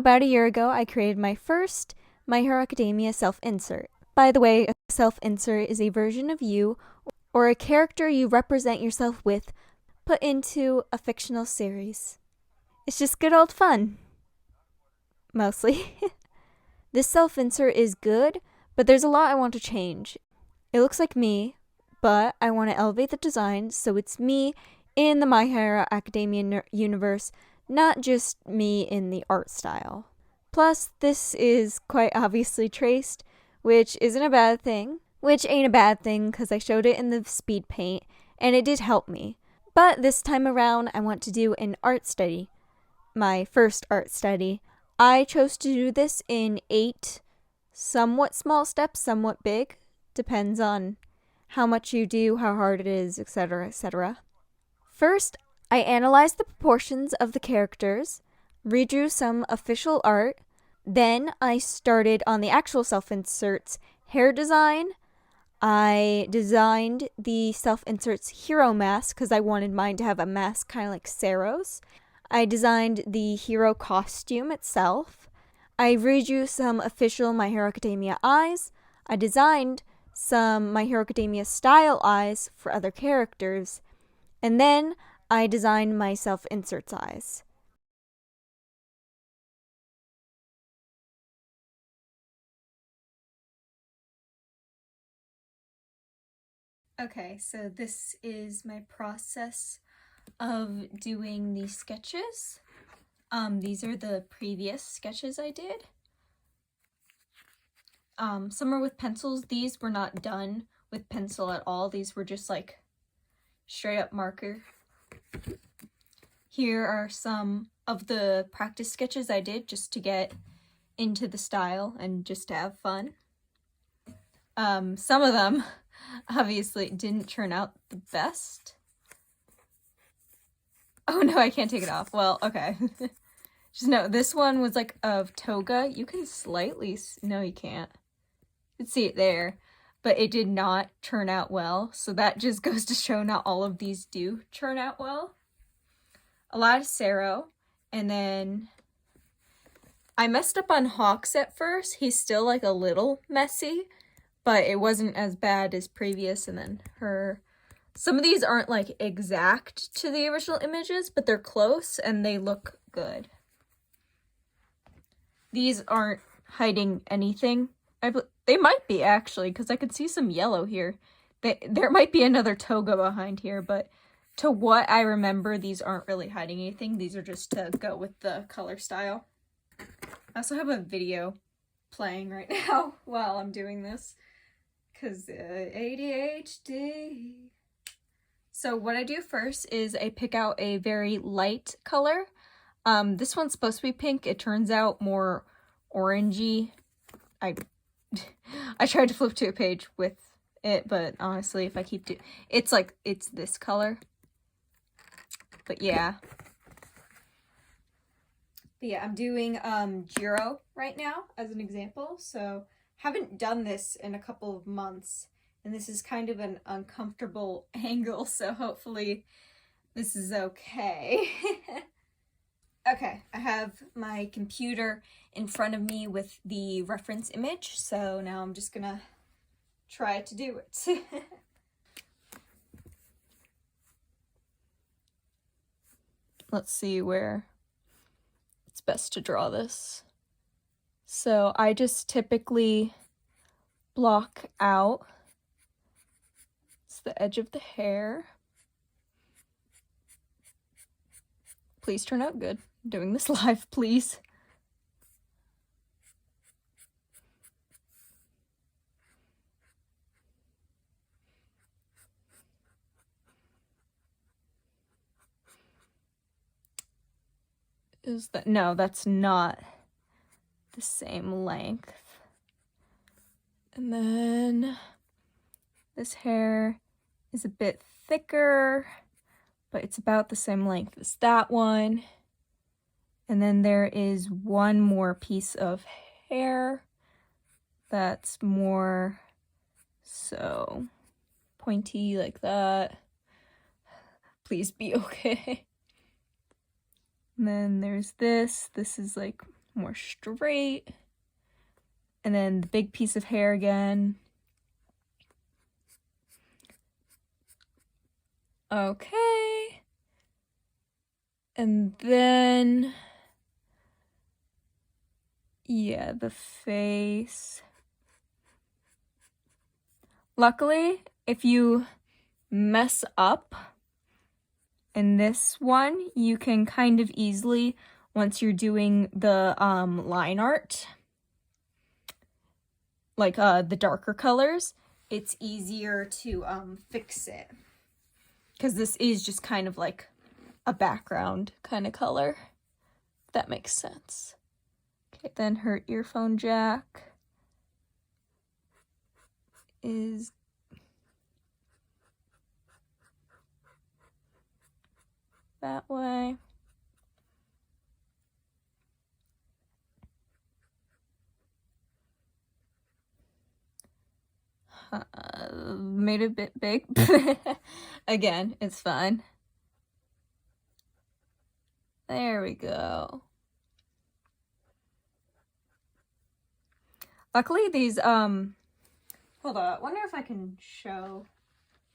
About a year ago, I created my first My Hero Academia self-insert. By the way, a self-insert is a version of you or a character you represent yourself with put into a fictional series. It's just good old fun. Mostly. This self-insert is good, but there's a lot I want to change. It looks like me, but I want to elevate the design so it's me in the My Hero Academia universe, not just me in the art style. Plus, this is quite obviously traced, which isn't a bad thing. Which ain't a bad thing because I showed it in the speed paint, and it did help me. But this time around, I want to do an art study. My first art study. I chose to do this in 8 somewhat small steps, somewhat big. Depends on how much you do, how hard it is, etc., etc. First, I analyzed the proportions of the characters, redrew some official art, then I started on the actual self-inserts hair design. I designed the self-inserts hero mask because I wanted mine to have a mask kind of like Sarah's. I designed the hero costume itself. I redrew some official My Hero Academia eyes. I designed some My Hero Academia style eyes for other characters. And then I designed my self-inserts eyes. Okay, so this is my process of doing these sketches. These are the previous sketches I did. Some are with pencils. These were not done with pencil at all. These were just like straight up marker. Here are some of the practice sketches I did just to get into the style and just to have fun. Some of them obviously didn't turn out the best. Oh no, I can't take it off. Well, okay. Just know, this one was like of toga. You can slightly, no you can't. You can see it there, but it did not turn out well. So that just goes to show not all of these do turn out well. A lot of Sero, and then I messed up on Hawks at first. He's still like a little messy, but it wasn't as bad as previous. And then her, some of these aren't like exact to the original images, but they're close and they look good. These aren't hiding anything. They might be actually, because I could see some yellow here. There might be another toga behind here, but to what I remember, these aren't really hiding anything. These are just to go with the color style. I also have a video playing right now while I'm doing this, because ADHD. So what I do first is I pick out a very light color. This one's supposed to be pink. It turns out more orangey. I tried to flip to a page with it, but honestly, if I keep doing, it's this color. But yeah. I'm doing Jiro right now as an example. So haven't done this in a couple of months, and this is kind of an uncomfortable angle, so hopefully this is okay. Okay, I have my computer in front of me with the reference image, so now I'm just gonna try to do it. Let's see where it's best to draw this. So I just typically block out, it's the edge of the hair. Please turn out good. I'm doing this live, please. Is that, no, that's not the same length. And then this hair is a bit thicker, but it's about the same length as that one. And then there is one more piece of hair that's more so pointy like that. Please be okay. And then there's this. This is like more straight. And then the big piece of hair again. Okay. And then, yeah, the face. Luckily, if you mess up in this one, you can kind of easily, once you're doing the line art, like the darker colors, it's easier to fix it. Because this is just kind of like a background kind of color, if that makes sense. Okay, then her earphone jack is that way. Made it a bit big. Again, it's fine. There we go. Luckily, these, hold on, I wonder if I can show.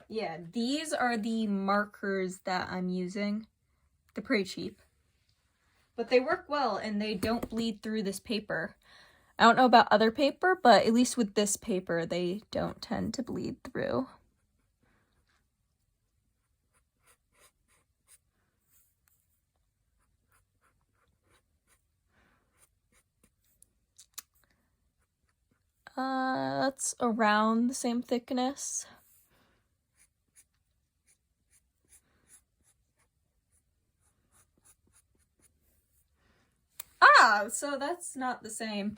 Yeah, these are the markers that I'm using. They're pretty cheap. But they work well, and they don't bleed through this paper. I don't know about other paper, but at least with this paper, they don't tend to bleed through. That's around the same thickness. Ah, so that's not the same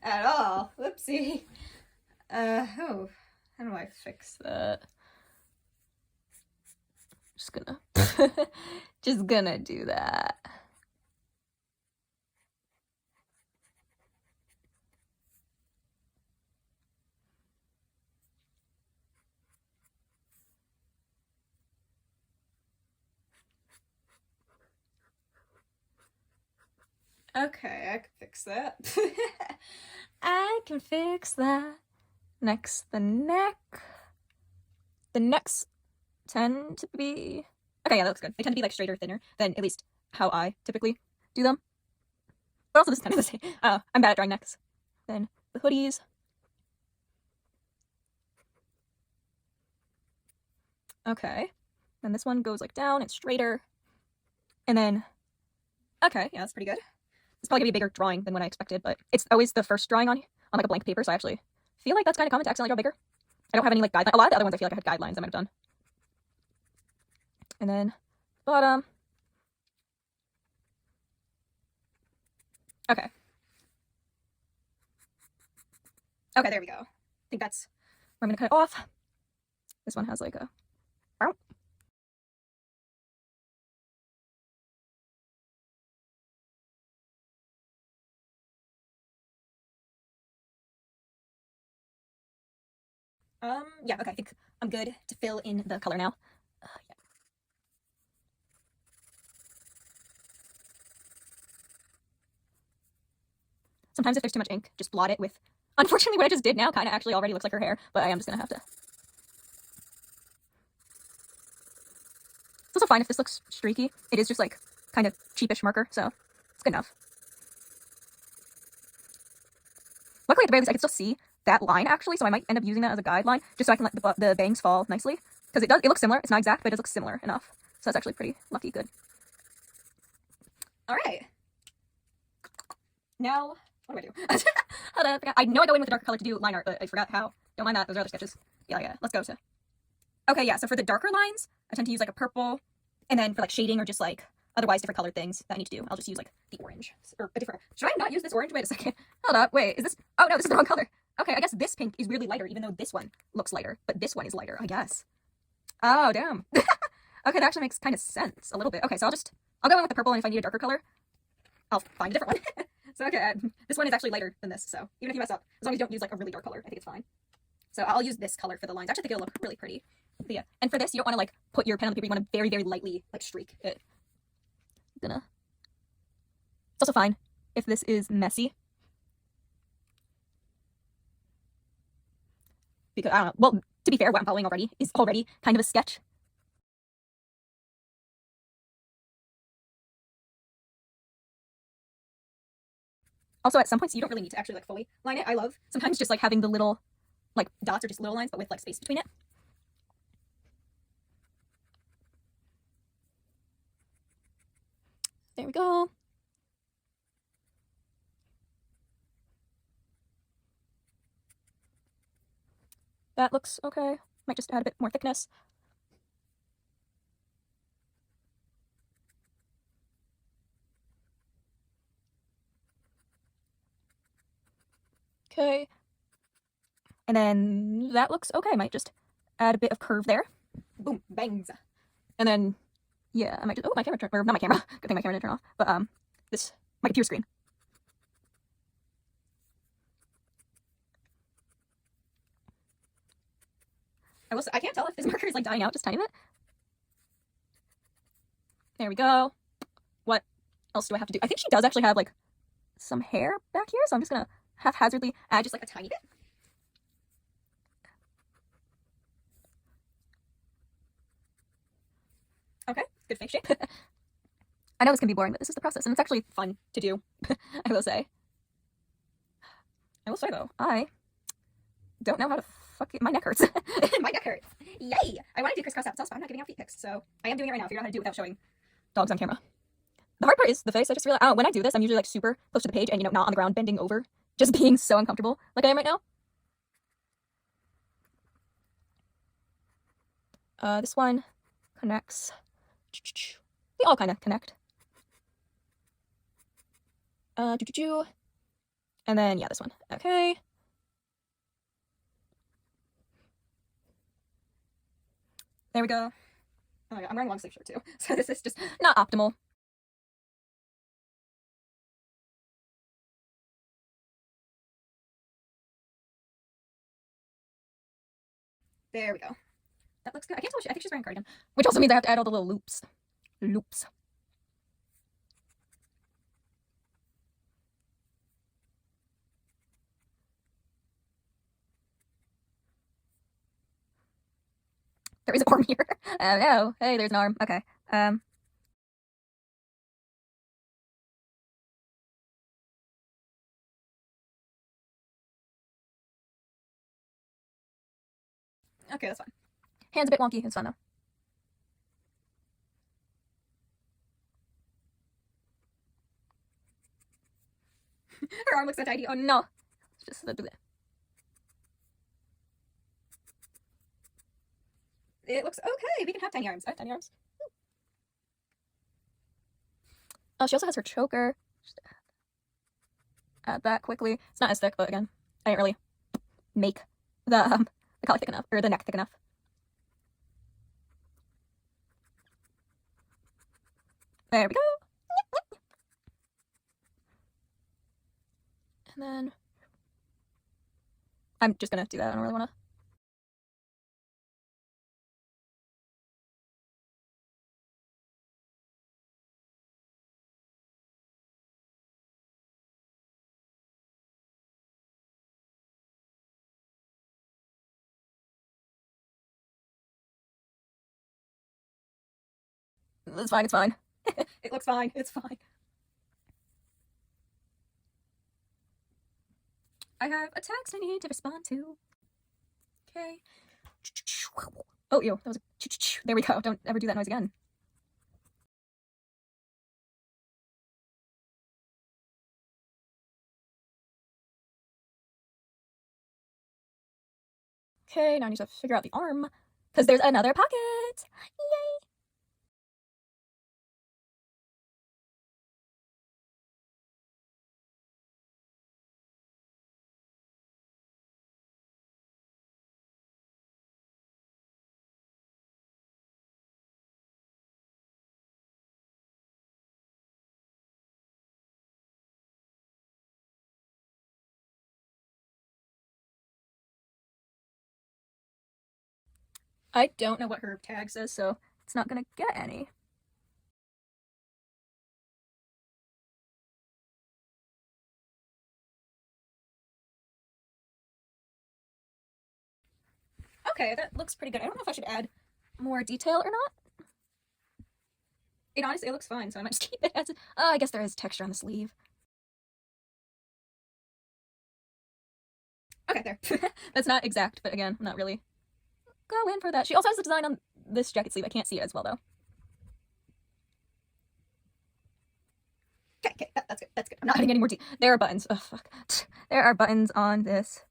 at all. Whoopsie. Oh, how do I fix that? Just gonna do that. Okay, I can fix that. I can fix that. Next, the neck. The necks tend to be... Okay, yeah, that looks good. They tend to be like straighter, thinner than at least how I typically do them. But also this is kind of the same. I'm bad at drawing necks. Then the hoodies. Okay. Then this one goes like down, it's straighter. And then, okay, yeah, that's pretty good. It's probably gonna be a bigger drawing than what I expected, but it's always the first drawing on like a blank paper, so I actually feel like that's kind of common to accidentally draw bigger. I don't have any like guidelines. A lot of the other ones I feel like I had guidelines I might have done. And then bottom. Okay. Okay, there we go. I think that's where I'm gonna cut it off. This one has like a... yeah, okay, I think I'm good to fill in the color now. Yeah. Sometimes if there's too much ink, just blot it with... Unfortunately, what I just did now kind of actually already looks like her hair, but I am just gonna have to... It's also fine if this looks streaky. It is just like kind of cheapish marker, so it's good enough. Luckily, at the very least, I can still see that line actually, so I might end up using that as a guideline, just so I can let the bangs fall nicely. Because it looks similar. It's not exact, but it does look similar enough. So that's actually pretty lucky good. All right. Now, what do I do? Hold up. I know I go in with a darker color to do line art, but I forgot how. Don't mind that. Those are other sketches. Yeah. Let's go to... Okay, yeah, so for the darker lines, I tend to use like a purple, and then for like shading or just like otherwise different colored things that I need to do, I'll just use like the orange, or a different... Should I not use this orange? Wait a second. Hold up, wait, is this... Oh no, this is the wrong color. Okay, I guess this pink is really lighter, even though this one looks lighter, but this one is lighter, I guess. Oh, damn. Okay, that actually makes kind of sense, a little bit. Okay, so I'll go in with the purple, and if I need a darker color, I'll find a different one. So, okay, this one is actually lighter than this, so even if you mess up, as long as you don't use like a really dark color, I think it's fine. So I'll use this color for the lines. I actually think it'll look really pretty. But yeah, and for this, you don't want to like put your pen on the paper. You want to very, very lightly like streak it. It's also fine if this is messy. Because, I don't know, well, to be fair, what I'm following already is already kind of a sketch. Also, at some points, you don't really need to actually, like, fully line it. I love sometimes just, like, having the little, like, dots or just little lines, but with, like, space between it. There we go. That looks okay. Might just add a bit more thickness. Okay. And then that looks okay. Might just add a bit of curve there. Boom, bangs. And then, yeah, I might just, oh, my camera turned, or not my camera. Good thing my camera didn't turn off. But, this, my computer screen. I can't tell if this marker is, like, dying out just a tiny bit. There we go. What else do I have to do? I think she does actually have, like, some hair back here, so I'm just gonna haphazardly add just, like, a tiny bit. Okay, good face shape. I know this can be boring, but this is the process, and it's actually fun to do, I will say. I will say, though, I don't know how to fucking... My neck hurts. My neck hurts. Yay! I want to do crisscross applesauce, but I'm not giving out feet pics, so I am doing it right now. Figure out how to do it without showing dogs on camera. The hard part is the face. I just realized, when I do this, I'm usually, like, super close to the page and, you know, not on the ground, bending over, just being so uncomfortable like I am right now. This one connects. They all kind of connect. And then, yeah, this one. Okay. There we go. Oh my god, I'm wearing a long sleeve shirt too, so this is just not optimal. There we go. That looks good. I can't tell. I think she's wearing a cardigan, which also means I have to add all the little loops. There is an arm here. Oh no. Hey, there's an arm. Okay. Okay, that's fine. Hand's a bit wonky. It's fun though. Her arm looks so tiny. Oh no. Just do that. It looks okay. We can have tiny arms. I have tiny arms. Oh, she also has her choker. Just add that quickly. It's not as thick, but again, I didn't really make the collar thick enough, or the neck thick enough. There we go. And then I'm just gonna do that. I don't really wanna. It's fine, it's fine. It looks fine, it's fine. I have a text I need to respond to. Okay. Oh, ew, that was a... There we go. Don't ever do that noise again. Okay, now I need to figure out the arm, because there's another pocket! Yay! I don't know what her tag says, so it's not gonna get any. Okay, that looks pretty good. I don't know if I should add more detail or not. It honestly, it looks fine, so I might just keep it as I guess there is texture on the sleeve. Okay, there. That's not exact, but again, I'm not really going for that. She also has the design on this jacket sleeve. I can't see it as well, though. Okay, that's good. That's good. I'm not adding any more detail. There are buttons. Oh, fuck. There are buttons on this.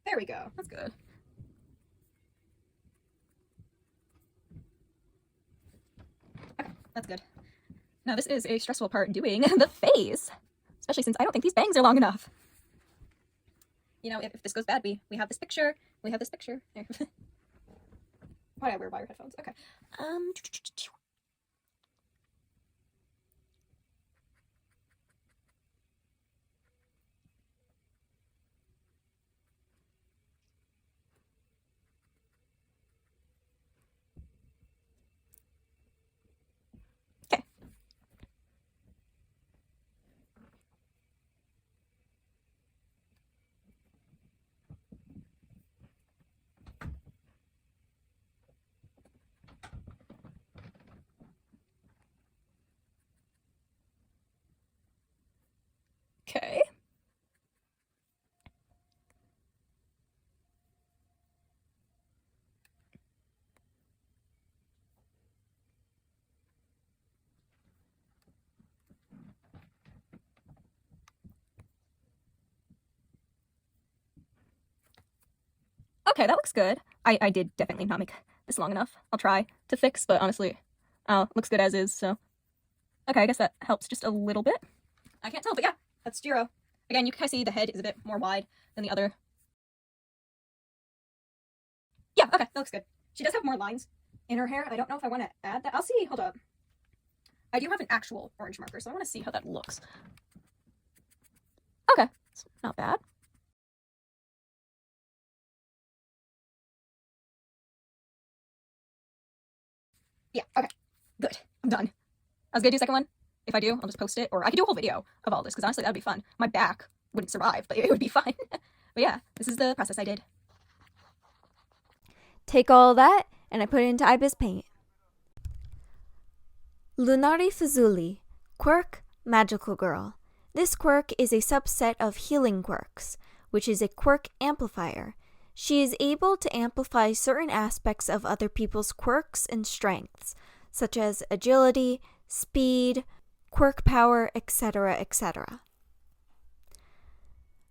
There we go. That's good. Okay, that's good. Now this is a stressful part, doing the face. Especially since I don't think these bangs are long enough. You know, if this goes bad, we have this picture. We have this picture. Why did I wear wire headphones? Okay. Okay. Okay. Okay, that looks good. I did definitely not make this long enough. I'll try to fix, but honestly, looks good as is, so. Okay, I guess that helps just a little bit. I can't tell, but yeah, that's Jiro. Again, you can kind of see the head is a bit more wide than the other. Yeah, okay, that looks good. She does have more lines in her hair. I don't know if I want to add that. I'll see. Hold up. I do have an actual orange marker, so I want to see how that looks. Okay, it's not bad. Yeah, okay, good. I'm done. I was gonna do a second one. If I do, I'll just post it, or I could do a whole video of all this, because honestly, that'd be fun. My back wouldn't survive, but it would be fun. But yeah, this is the process I did. Take all that, and I put it into Ibis Paint. Lunari Fuzuli, quirk, magical girl. This quirk is a subset of healing quirks, which is a quirk amplifier. She is able to amplify certain aspects of other people's quirks and strengths, such as agility, speed, quirk power, etc., etc.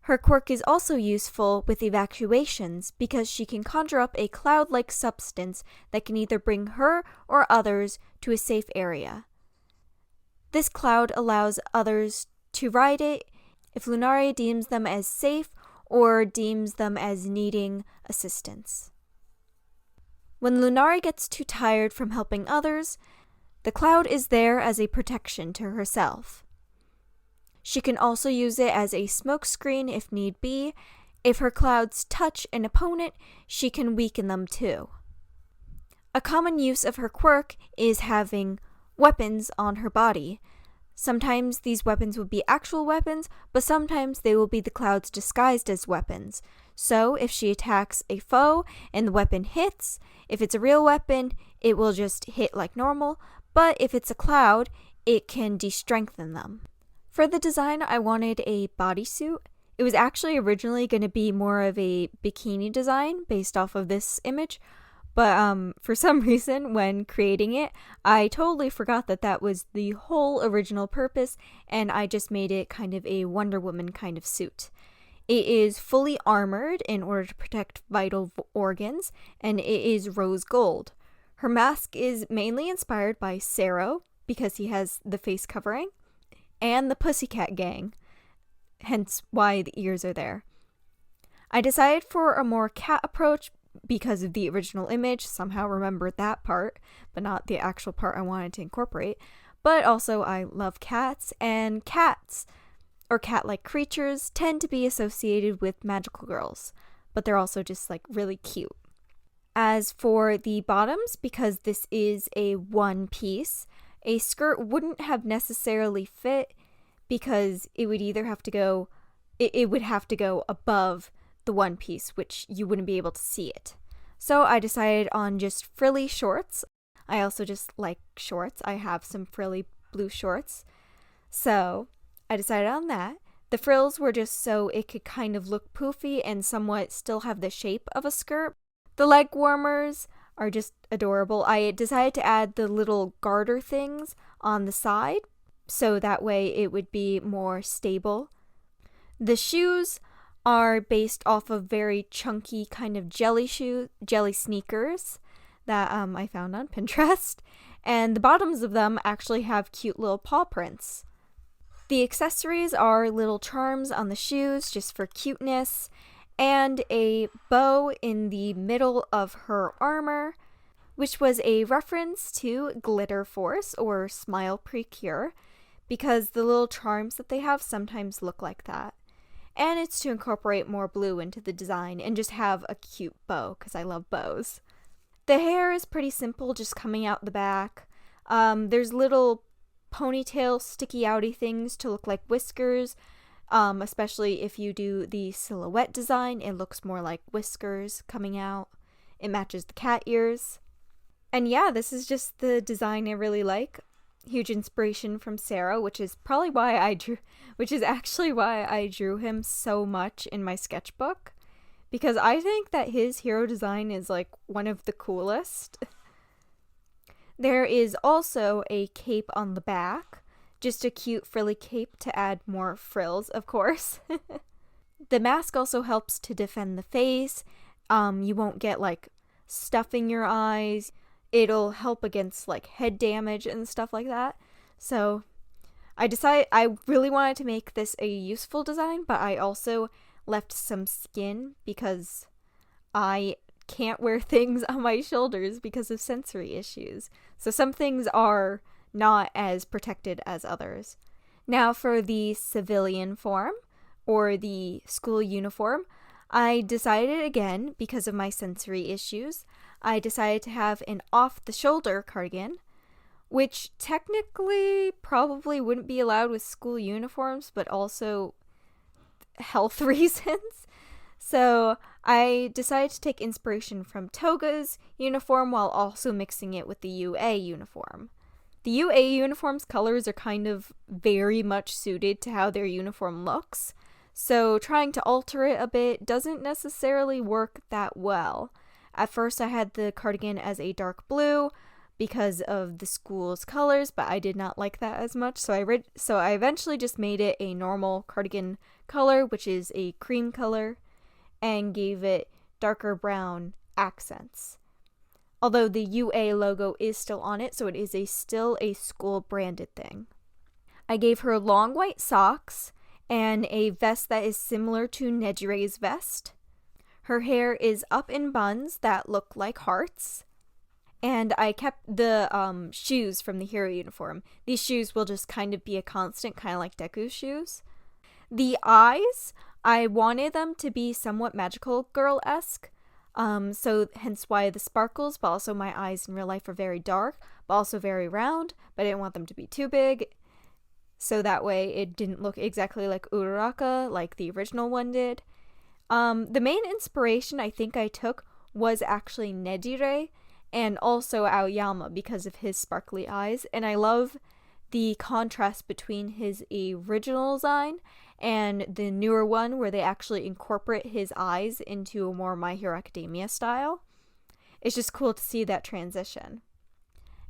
Her quirk is also useful with evacuations because she can conjure up a cloud-like substance that can either bring her or others to a safe area. This cloud allows others to ride it if Lunari deems them as safe or deems them as needing assistance. When Lunari gets too tired from helping others, the cloud is there as a protection to herself. She can also use it as a smokescreen if need be. If her clouds touch an opponent, she can weaken them too. A common use of her quirk is having weapons on her body. Sometimes these weapons will be actual weapons, but sometimes they will be the clouds disguised as weapons. So if she attacks a foe and the weapon hits, if it's a real weapon, it will just hit like normal, but if it's a cloud, it can de-strengthen them. For the design, I wanted a bodysuit. It was actually originally going to be more of a bikini design based off of this image, but for some reason, when creating it, I totally forgot that that was the whole original purpose, and I just made it kind of a Wonder Woman kind of suit. It is fully armored in order to protect vital organs, and it is rose gold. Her mask is mainly inspired by Sero, because he has the face covering, and the Pussycat Gang, hence why the ears are there. I decided for a more cat approach because of the original image, somehow remembered that part, but not the actual part I wanted to incorporate. But also I love cats, and cats, or cat-like creatures, tend to be associated with magical girls, but they're also just like really cute. As for the bottoms, because this is a one piece, a skirt wouldn't have necessarily fit because it would either have to go it would have to go above the one piece, which you wouldn't be able to see it. So I decided on just frilly shorts. I also just like shorts. I have some frilly blue shorts. So I decided on that. The frills were just so it could kind of look poofy and somewhat still have the shape of a skirt. The leg warmers are just adorable. I decided to add the little garter things on the side so that way it would be more stable. The shoes are based off of very chunky kind of jelly sneakers that I found on Pinterest, and the bottoms of them actually have cute little paw prints. The accessories are little charms on the shoes just for cuteness, and a bow in the middle of her armor, which was a reference to Glitter Force or Smile Precure, because the little charms that they have sometimes look like that. And it's to incorporate more blue into the design and just have a cute bow, because I love bows. The hair is pretty simple, just coming out the back. There's little ponytail sticky outy things to look like whiskers, especially if you do the silhouette design. It looks more like whiskers coming out. It matches the cat ears. And yeah, this is just the design I really like. Huge inspiration from Sarah, which is actually why I drew him so much in my sketchbook, because I think that his hero design is like one of the coolest. There is also a cape on the back, just a cute frilly cape to add more frills, of course. The mask also helps to defend the face. You won't get like stuff in your eyes. It'll help against like head damage and stuff like that. So I decided I really wanted to make this a useful design, but I also left some skin because I can't wear things on my shoulders because of sensory issues. So some things are not as protected as others. Now for the civilian form or the school uniform, I decided again, because of my sensory issues, I decided to have an off-the-shoulder cardigan, which technically probably wouldn't be allowed with school uniforms, but also health reasons. So I decided to take inspiration from Toga's uniform while also mixing it with the UA uniform. The UA uniform's colors are kind of very much suited to how their uniform looks, so trying to alter it a bit doesn't necessarily work that well. At first I had the cardigan as a dark blue because of the school's colors, but I did not like that as much, so I eventually just made it a normal cardigan color, which is a cream color, and gave it darker brown accents. Although the UA logo is still on it, so it is still a school branded thing. I gave her long white socks and a vest that is similar to Nejire's vest. Her hair is up in buns that look like hearts. And I kept the shoes from the hero uniform. These shoes will just kind of be a constant, kind of like Deku's shoes. The eyes, I wanted them to be somewhat magical girl-esque. So hence why the sparkles, but also my eyes in real life are very dark, but also very round, but I didn't want them to be too big. So that way it didn't look exactly like Uraraka, like the original one did. The main inspiration I think I took was actually Nejire and also Aoyama because of his sparkly eyes, and I love the contrast between his original design and the newer one where they actually incorporate his eyes into a more My Hero Academia style. It's just cool to see that transition.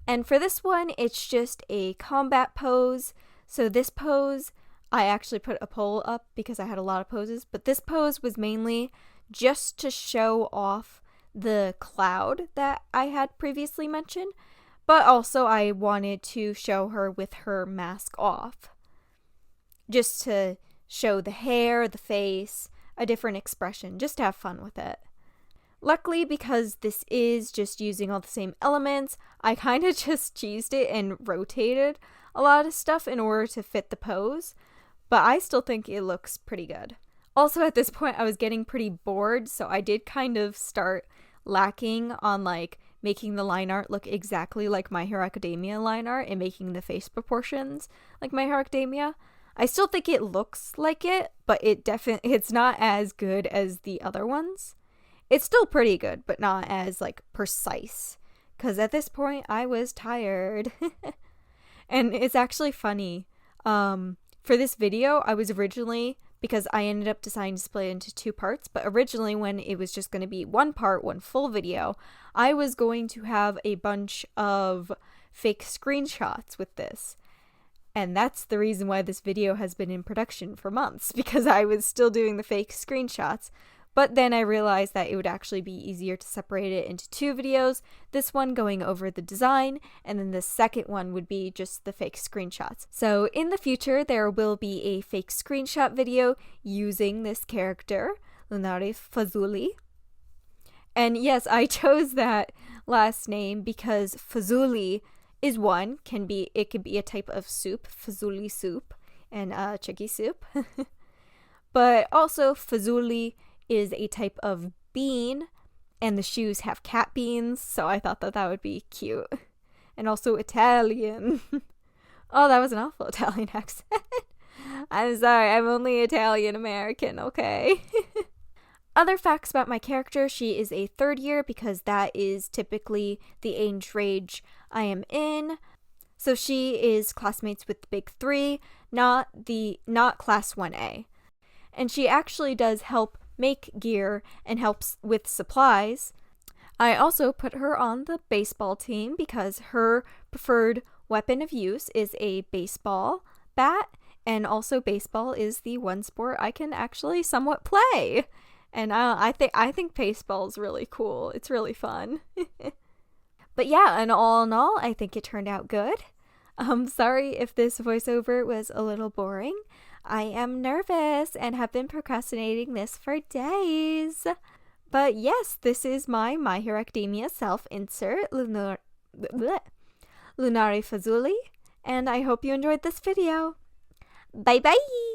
And for this one, it's just a combat pose. So this pose, I actually put a poll up because I had a lot of poses, but this pose was mainly just to show off the cloud that I had previously mentioned, but also I wanted to show her with her mask off, just to show the hair, the face, a different expression, just to have fun with it. Luckily, because this is just using all the same elements, I kind of just cheesed it and rotated a lot of stuff in order to fit the pose, but I still think it looks pretty good. Also, at this point, I was getting pretty bored, so I did kind of start lacking on like making the line art look exactly like My Hero Academia line art and making the face proportions like My Hero Academia. I still think it looks like it, but it's not as good as the other ones. It's still pretty good, but not as like precise. Cause at this point I was tired. And it's actually funny. For this video, I was originally, because I ended up deciding to split it into 2 parts, but originally when it was just going to be 1 part, 1 full video, I was going to have a bunch of fake screenshots with this. And that's the reason why this video has been in production for months, because I was still doing the fake screenshots. But then I realized that it would actually be easier to separate it into 2 videos, this one going over the design, and then the second one would be just the fake screenshots. So in the future, there will be a fake screenshot video using this character, Lunare Fazuli. And yes, I chose that last name because Fazuli is one, it could be a type of soup, Fazuli soup, and chicky soup. But also Fazuli is a type of bean, and the shoes have cat beans, so I thought that would be cute. And also Italian. Oh, that was an awful Italian accent. I'm sorry, I'm only Italian American, okay? Other facts about my character: she is a 3rd year because that is typically the age range I am in. So she is classmates with the big 3, not class 1A. And she actually does help make gear and helps with supplies. I also put her on the baseball team because her preferred weapon of use is a baseball bat, and also baseball is the one sport I can actually somewhat play. And I think baseball is really cool. It's really fun. But yeah, and all in all, I think it turned out good. Sorry if this voiceover was a little boring. I am nervous and have been procrastinating this for days. But yes, this is my My Hero Academia self-insert, Lunare Fazuli, and I hope you enjoyed this video. Bye bye!